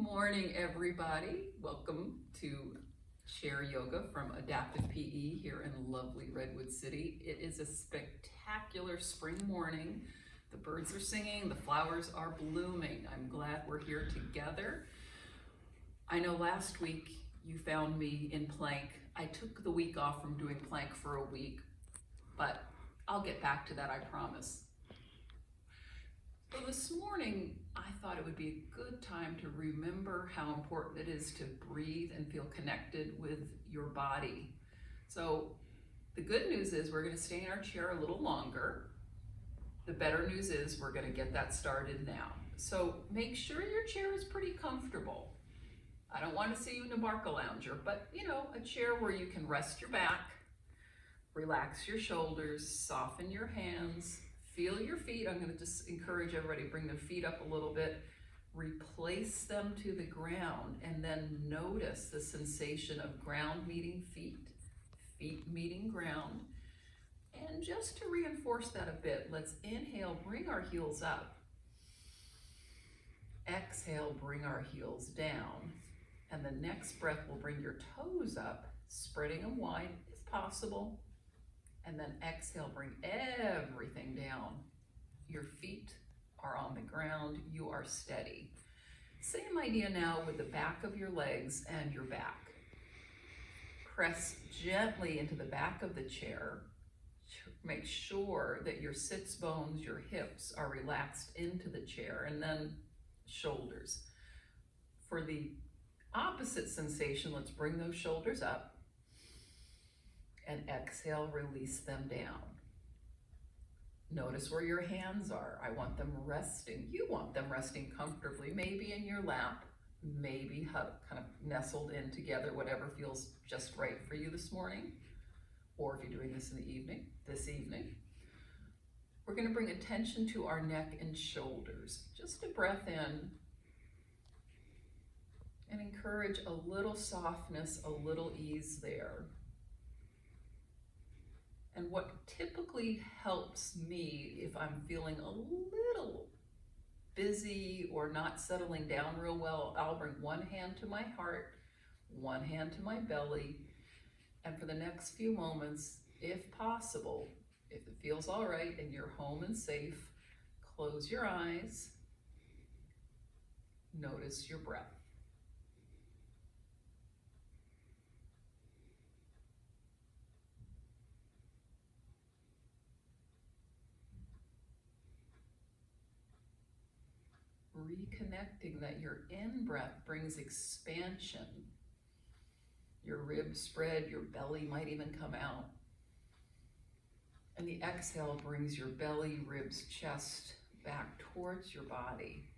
morning, everybody. Welcome to Chair Yoga from Adaptive PE here in lovely Redwood City. It is a spectacular spring morning. The birds are singing, the flowers are blooming. I'm glad we're here together. I know last week you found me in plank. I took the week off from doing plank for a week, but I'll get back to that, I promise. So this morning, I thought it would be a good time to remember how important it is to breathe and feel connected with your body. So the good news is we're going to stay in our chair a little longer. The better news is we're going to get that started now. So make sure your chair is pretty comfortable. I don't want to see you in a barca lounger, but a chair where you can rest your back, relax your shoulders, soften your hands, feel your feet. I'm going to just encourage everybody to bring their feet up a little bit, replace them to the ground, and then notice the sensation of ground meeting feet, feet meeting ground. And just to reinforce that a bit, let's inhale, bring our heels up. Exhale, bring our heels down. And the next breath will bring your toes up, spreading them wide if possible. And then exhale, bring everything down. Your feet are on the ground, you are steady. Same idea now with the back of your legs and your back. Press gently into the back of the chair. Make sure that your sits bones, your hips are relaxed into the chair, and then shoulders. For the opposite sensation, let's bring those shoulders up. And exhale, release them down. Notice where your hands are. I want them resting. You want them resting comfortably, maybe in your lap, maybe kind of nestled in together, whatever feels just right for you this morning. Or if you're doing this in the evening, this evening. We're going to bring attention to our neck and shoulders. Just a breath in. And encourage a little softness, a little ease there. And what typically helps me if I'm feeling a little busy or not settling down real well, I'll bring one hand to my heart, one hand to my belly, and for the next few moments, if possible, if it feels all right and you're home and safe, close your eyes, notice your breath. Reconnecting that your in-breath brings expansion. Your ribs spread, your belly might even come out. And the exhale brings your belly, ribs, chest back towards your body.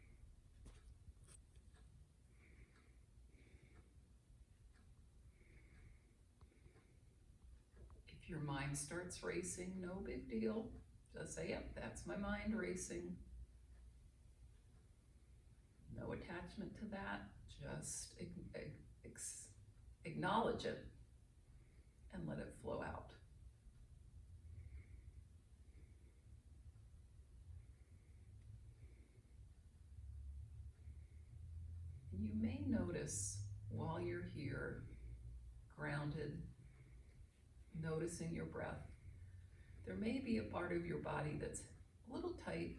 If your mind starts racing, no big deal. Just say, yep, that's my mind racing. No attachment to that, just acknowledge it and let it flow out. And you may notice while you're here, grounded, noticing your breath, there may be a part of your body that's a little tight,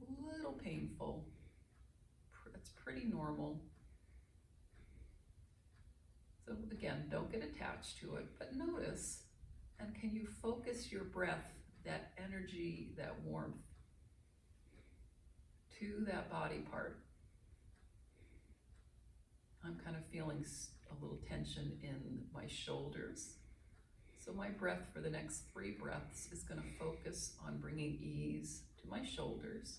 a little painful. That's pretty normal. So again, don't get attached to it, but notice, and can you focus your breath, that energy, that warmth, to that body part? I'm kind of feeling a little tension in my shoulders. So my breath for the next 3 breaths is going to focus on bringing ease to my shoulders.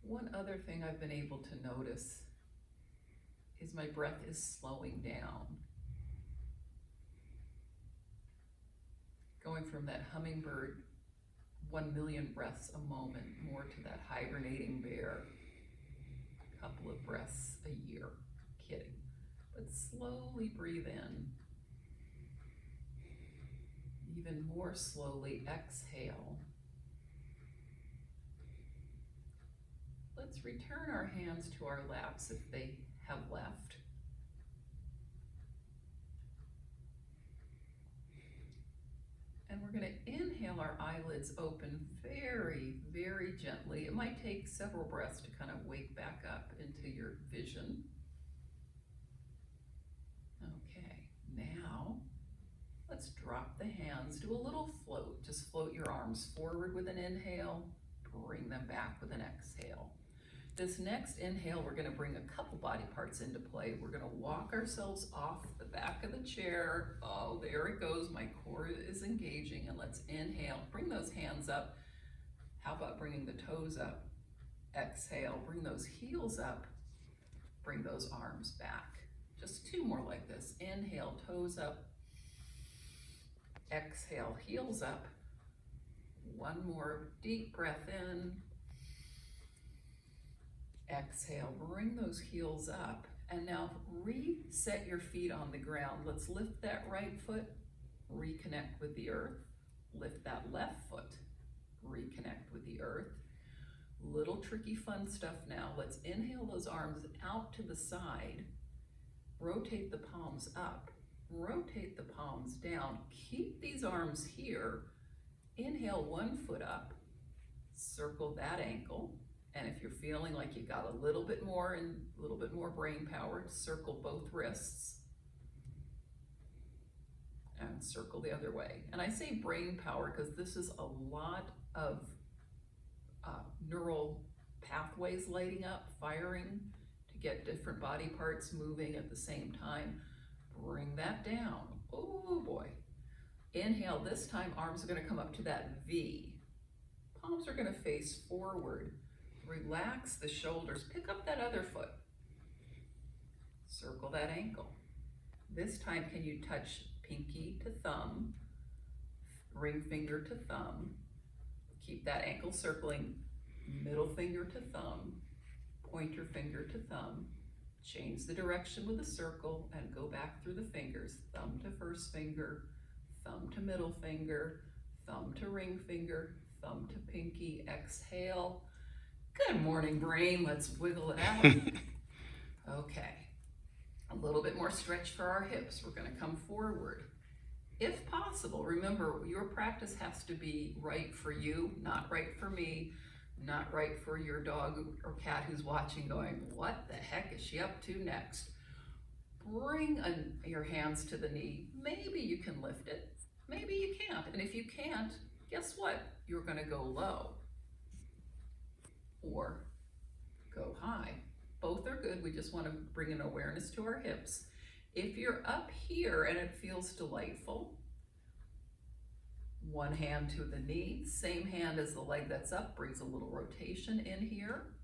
One other thing I've been able to notice is my breath is slowing down. Going from that hummingbird 1 million breaths a moment, more to that hibernating bear. A couple of breaths a year. Kidding. But slowly breathe in. Even more slowly exhale. Let's return our hands to our laps if they have left. And we're going to inhale our eyelids open very, very gently. It might take several breaths to kind of wake back up into your vision. Okay, now let's drop the hands, do a little float. Just float your arms forward with an inhale, bring them back with an exhale. This next inhale, we're going to bring a couple body parts into play. We're going to walk ourselves off the back of the chair. Oh, there it goes. My core is engaging. And let's inhale. Bring those hands up. How about bringing the toes up? Exhale. Bring those heels up. Bring those arms back. Just two more like this. Inhale, toes up. Exhale, heels up. One more deep breath in. Exhale, bring those heels up. And now reset your feet on the ground. Let's lift that right foot, reconnect with the earth. Lift that left foot, reconnect with the earth. Little tricky fun stuff now. Let's inhale those arms out to the side. Rotate the palms up. Rotate the palms down. Keep these arms here. Inhale one foot up. Circle that ankle. And if you're feeling like you got a little bit more brain power, circle both wrists and circle the other way. And I say brain power because this is a lot of neural pathways lighting up, firing to get different body parts moving at the same time. Bring that down. Oh boy. Inhale, this time arms are going to come up to that V. Palms are going to face forward. Relax the shoulders. Pick up that other foot. Circle that ankle. This time, can you touch pinky to thumb, ring finger to thumb. Keep that ankle circling, middle finger to thumb, pointer finger to thumb. Change the direction with a circle and go back through the fingers. Thumb to first finger, thumb to middle finger, thumb to ring finger, thumb to pinky. Exhale. Good morning, brain. Let's wiggle it out. Okay. A little bit more stretch for our hips. We're going to come forward. If possible, remember, your practice has to be right for you, not right for me, not right for your dog or cat who's watching going, what the heck is she up to next? Bring your hands to the knee. Maybe you can lift it. Maybe you can't. And if you can't, guess what? You're going to go low or go high. Both are good. We just want to bring an awareness to our hips. If you're up here and it feels delightful, one hand to the knee, same hand as the leg that's up, brings a little rotation in here.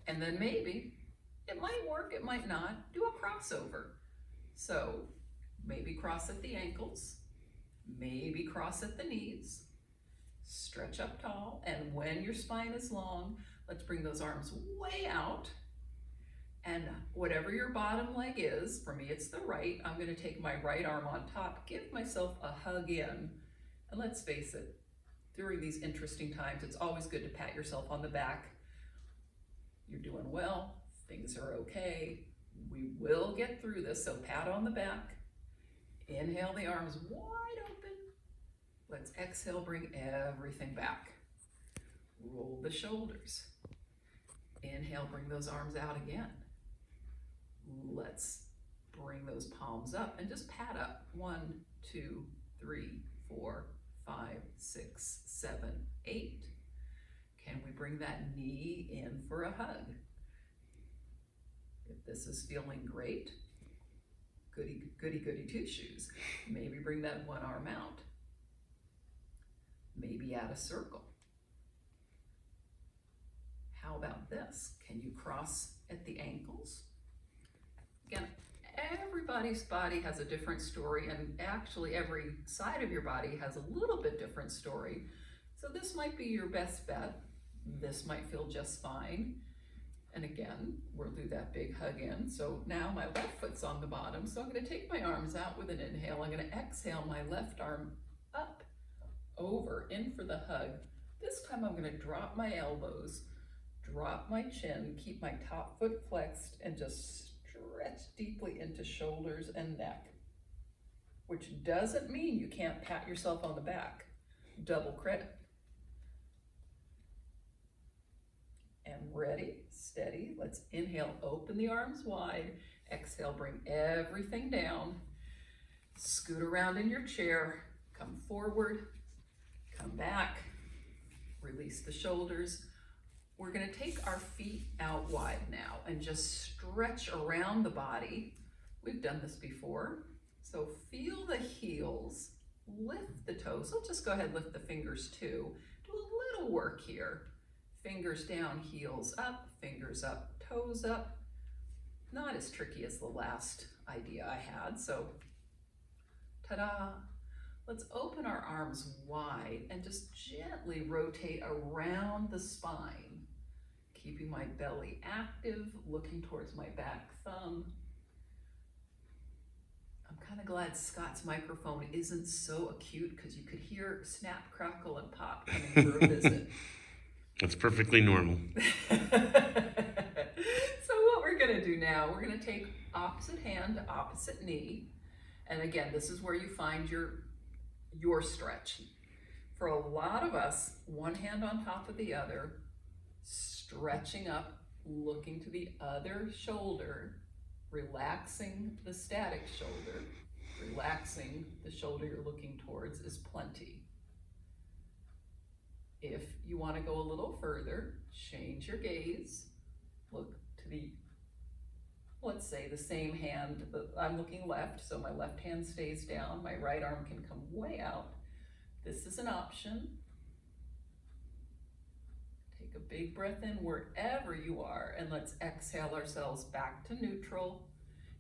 And then maybe, it might work, it might not, do a crossover. So maybe cross at the ankles, maybe cross at the knees. Stretch up tall, and when your spine is long, let's bring those arms way out. And whatever your bottom leg is, for me it's the right, I'm going to take my right arm on top, give myself a hug in. And let's face it, during these interesting times, it's always good to pat yourself on the back. You're doing well, things are okay, we will get through this, so pat on the back. Inhale the arms wide open. Let's exhale, bring everything back. Roll the shoulders. Inhale, bring those arms out again. Let's bring those palms up and just pat up. 1, 2, 3, 4, 5, 6, 7, 8. Can we bring that knee in for a hug? If this is feeling great, goody, goody, goody two shoes. Maybe bring that one arm out. Maybe add a circle. How about this? Can you cross at the ankles? Again, everybody's body has a different story, and actually every side of your body has a little bit different story. So this might be your best bet. This might feel just fine. And again, we'll do that big hug in. So now my left foot's on the bottom. So I'm gonna take my arms out with an inhale. I'm gonna exhale my left arm up, over, in for the hug. This time I'm gonna drop my elbows, drop my chin, keep my top foot flexed, and just stretch deeply into shoulders and neck, which doesn't mean you can't pat yourself on the back. Double credit. And ready, steady. Let's inhale, open the arms wide. Exhale, bring everything down. Scoot around in your chair. Come forward, come back. Release the shoulders. We're gonna take our feet out wide now and just stretch around the body. We've done this before. So feel the heels, lift the toes. So just go ahead and lift the fingers too. Do a little work here. Fingers down, heels up, fingers up, toes up. Not as tricky as the last idea I had, so ta-da. Let's open our arms wide and just gently rotate around the spine, keeping my belly active, looking towards my back thumb. I'm kind of glad Scott's microphone isn't so acute because you could hear snap, crackle, and pop coming for a visit. That's perfectly normal. So what we're gonna do now, we're gonna take opposite hand to opposite knee. And again, this is where you find your stretch. For a lot of us, one hand on top of the other, stretching up, looking to the other shoulder, relaxing the static shoulder, relaxing the shoulder you're looking towards is plenty. If you want to go a little further, change your gaze, look to the, let's say the same hand, I'm looking left, so my left hand stays down, my right arm can come way out. This is an option. Take a big breath in wherever you are, and let's exhale ourselves back to neutral.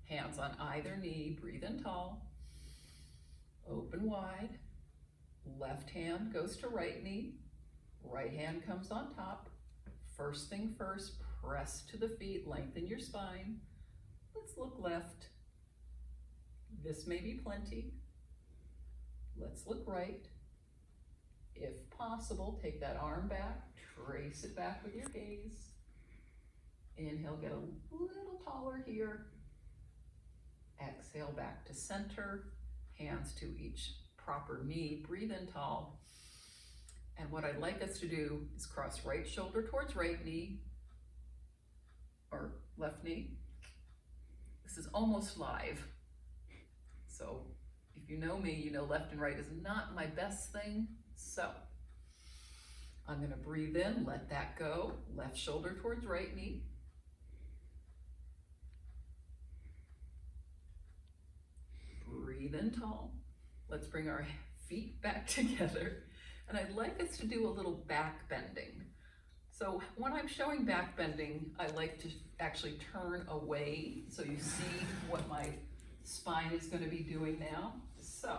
Hands on either knee, breathe in tall, open wide. Left hand goes to right knee. Right hand comes on top. First thing first, press to the feet, lengthen your spine. Let's look left. This may be plenty. Let's look right. If possible, take that arm back, trace it back with your gaze. Inhale, get a little taller here. Exhale back to center, hands to each proper knee, breathe in tall. And what I'd like us to do is cross right shoulder towards right knee, or left knee. This is almost live. So if you know me, you know left and right is not my best thing. So I'm gonna breathe in, let that go. Left shoulder towards right knee. Breathe in tall. Let's bring our feet back together. And I'd like us to do a little back bending. So when I'm showing back bending, I like to actually turn away so you see what my spine is going to be doing now. So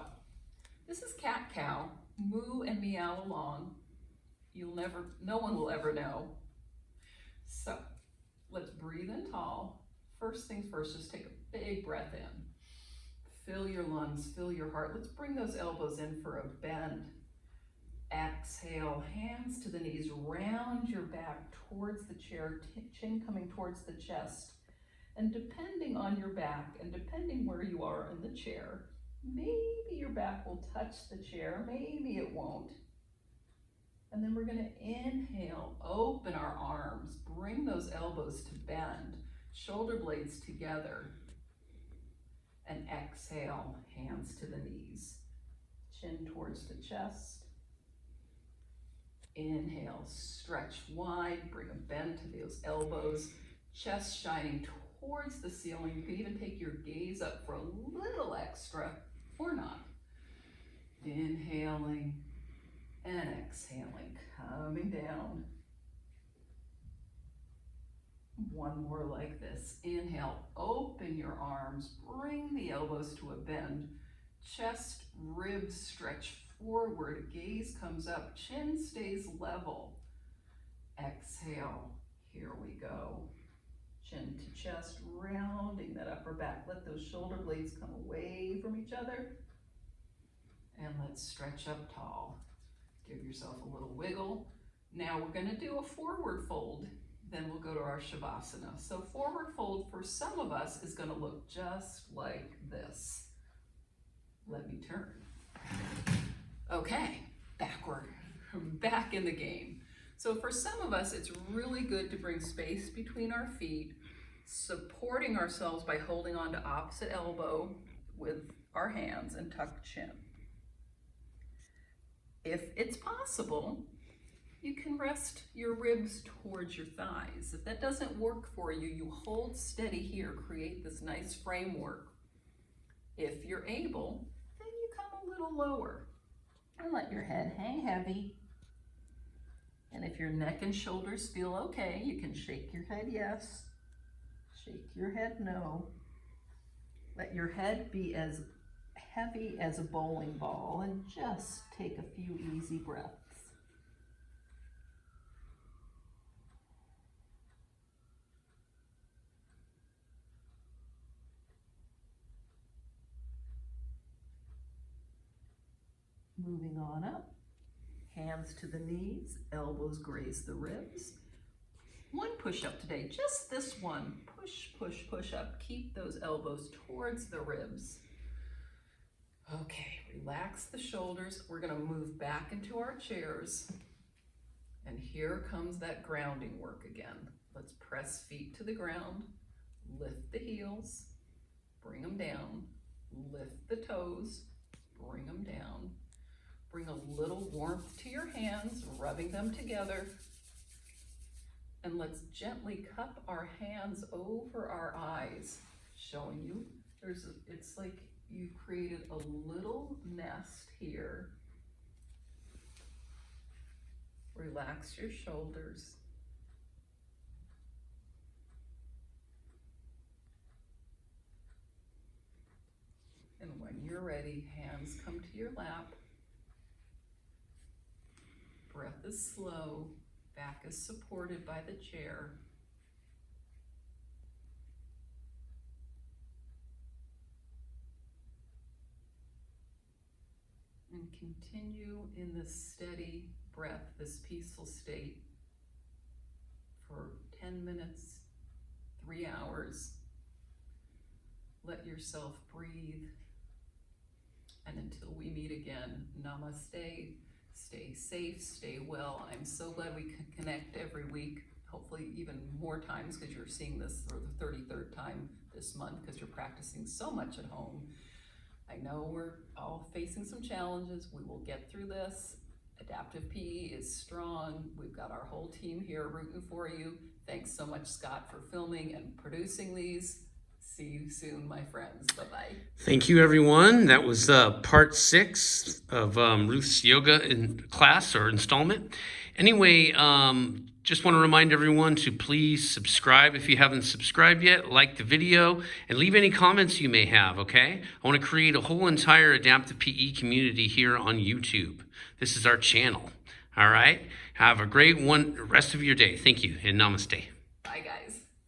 this is cat-cow, moo and meow along. No one will ever know. So let's breathe in tall. First things first, just take a big breath in. Fill your lungs, fill your heart. Let's bring those elbows in for a bend. Exhale, hands to the knees, round your back towards the chair, chin coming towards the chest. And depending on your back and depending where you are in the chair, maybe your back will touch the chair, maybe it won't. And then we're gonna inhale, open our arms, bring those elbows to bend, shoulder blades together. And exhale, hands to the knees, chin towards the chest. Inhale, stretch wide, bring a bend to those elbows, chest shining towards the ceiling. You can even take your gaze up for a little extra or not. Inhaling and exhaling, coming down. One more like this. Inhale, open your arms, bring the elbows to a bend. Chest, ribs stretch forward, gaze comes up, chin stays level. Exhale, here we go. Chin to chest, rounding that upper back. Let those shoulder blades come away from each other. And let's stretch up tall. Give yourself a little wiggle. Now we're gonna do a forward fold, then we'll go to our Shavasana. So forward fold for some of us is gonna look just like this. Let me turn. Okay, backward, back in the game. So for some of us, it's really good to bring space between our feet, supporting ourselves by holding on to opposite elbow with our hands and tuck chin. If it's possible, you can rest your ribs towards your thighs. If that doesn't work for you, you hold steady here, create this nice framework. If you're able, then you come a little lower and let your head hang heavy. And if your neck and shoulders feel okay, you can shake your head yes, shake your head no. Let your head be as heavy as a bowling ball and just take a few easy breaths. Moving on up, hands to the knees, elbows graze the ribs. One push-up today, just this one. Push, push, push up. Keep those elbows towards the ribs. Okay, relax the shoulders. We're gonna move back into our chairs. And here comes that grounding work again. Let's press feet to the ground, lift the heels, bring them down, lift the toes, bring them down. Bring a little warmth to your hands, rubbing them together. And let's gently cup our hands over our eyes, showing you it's like you've created a little nest here. Relax your shoulders. And when you're ready, hands come to your lap. Breath is slow, back is supported by the chair. And continue in this steady breath, this peaceful state for 10 minutes, 3 hours. Let yourself breathe. And until we meet again, namaste. Stay safe, stay well. I'm so glad we can connect every week, hopefully even more times because you're seeing this for the 33rd time this month because you're practicing so much at home. I know we're all facing some challenges. We will get through this. Adaptive PE is strong. We've got our whole team here rooting for you. Thanks so much, Scott, for filming and producing these. See you soon, my friends. Bye-bye. Thank you, everyone. That was part 6 of Ruth's yoga in class or installment. Anyway, just want to remind everyone to please subscribe if you haven't subscribed yet, like the video, and leave any comments you may have, okay? I want to create a whole entire adaptive PE community here on YouTube. This is our channel, all right? Have a great rest of your day. Thank you, and namaste. Bye, guys.